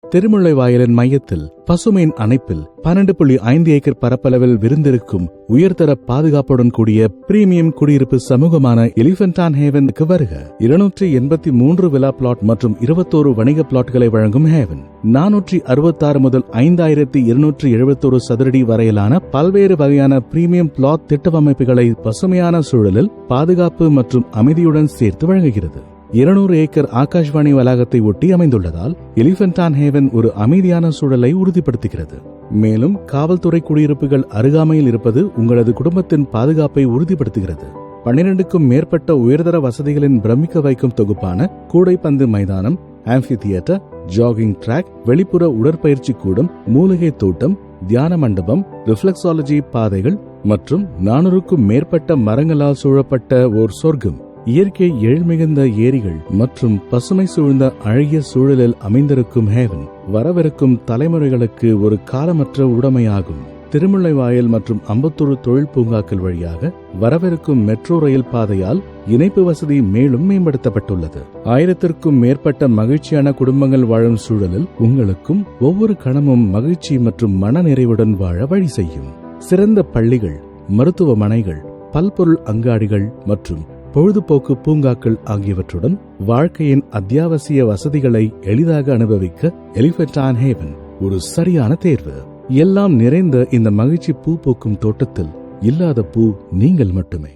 திருமுல்லைவாயலின் மையத்தில் பசுமையின் அணைப்பில் 12.5 ஏக்கர் பரப்பளவில் விருந்திருக்கும் உயர்தர பாதுகாப்புடன் கூடிய பிரீமியம் குடியிருப்பு சமூகமான எலிபென்ட் ஆன் ஹேவனுக்கு வருக. 283 விலா பிளாட் மற்றும் 21 வணிக பிளாட்களை வழங்கும் ஹேவன் 466 முதல் 5271 சதுரடி வரையிலான பல்வேறு வகையான பிரீமியம் பிளாட் திட்டவமைப்புகளை பசுமையான சூழலில் பாதுகாப்பு மற்றும் அமைதியுடன் சேர்த்து வழங்குகிறது. 200 ஏக்கர் ஆகாஷ்வாணி வளாகத்தை ஒட்டி அமைந்துள்ளதால் எலிபென்ட் ஆன் ஹேவன் ஒரு அமைதியான சூழலை உறுதிப்படுத்துகிறது. மேலும் காவல்துறை குடியிருப்புகள் அருகாமையில் இருப்பது உங்களது குடும்பத்தின் பாதுகாப்பை உறுதிப்படுத்துகிறது. 12க்கும் மேற்பட்ட உயர்தர வசதிகளின் பிரமிக்க வைக்கும் தொகுப்பான கூடைப்பந்து மைதானம், ஆம்பி தியேட்டர், ஜாகிங் டிராக், வெளிப்புற உடற்பயிற்சி கூடம், மூலிகை தோட்டம், தியான மண்டபம், ரிஃப்ளெக்ஸாலஜி பாதைகள் மற்றும் 400க்கும் மேற்பட்ட மரங்களால் சூழப்பட்ட ஓர் சொர்க்கம், இயற்கை எழில்மிகுந்த ஏரிகள் மற்றும் பசுமை சூழ்ந்த அழகிய சூழலில் அமைந்திருக்கும் ஹேவன் வரவிருக்கும் தலைமுறைகளுக்கு ஒரு காலமற்ற உடைமையாகும். திருமுல்லைவாயல் மற்றும் அம்பத்தூர் தொழில் பூங்காக்கள் வழியாக வரவிருக்கும் மெட்ரோ ரயில் பாதையால் இணைப்பு வசதி மேலும் மேம்படுத்தப்பட்டுள்ளது. 1000க்கும் மேற்பட்ட மகிழ்ச்சியான குடும்பங்கள் வாழும் சூழலில் உங்களுக்கும் ஒவ்வொரு கணமும் மகிழ்ச்சி மற்றும் மன நிறைவுடன் வாழ வழி செய்யும். சிறந்த பள்ளிகள், மருத்துவமனைகள், பல்பொருள் அங்காடிகள் மற்றும் பொழுதுபோக்கு பூங்காக்கள் ஆகியவற்றுடன் வாழ்க்கையின் அத்தியாவசிய வசதிகளை எளிதாக அனுபவிக்க எலிபென்ட் ஆன் ஹேவன் ஒரு சரியான தேர்வு. எல்லாம் நிறைந்த இந்த மகிழ்ச்சி பூ பூக்கும் தோட்டத்தில் இல்லாத பூ நீங்கள் மட்டுமே.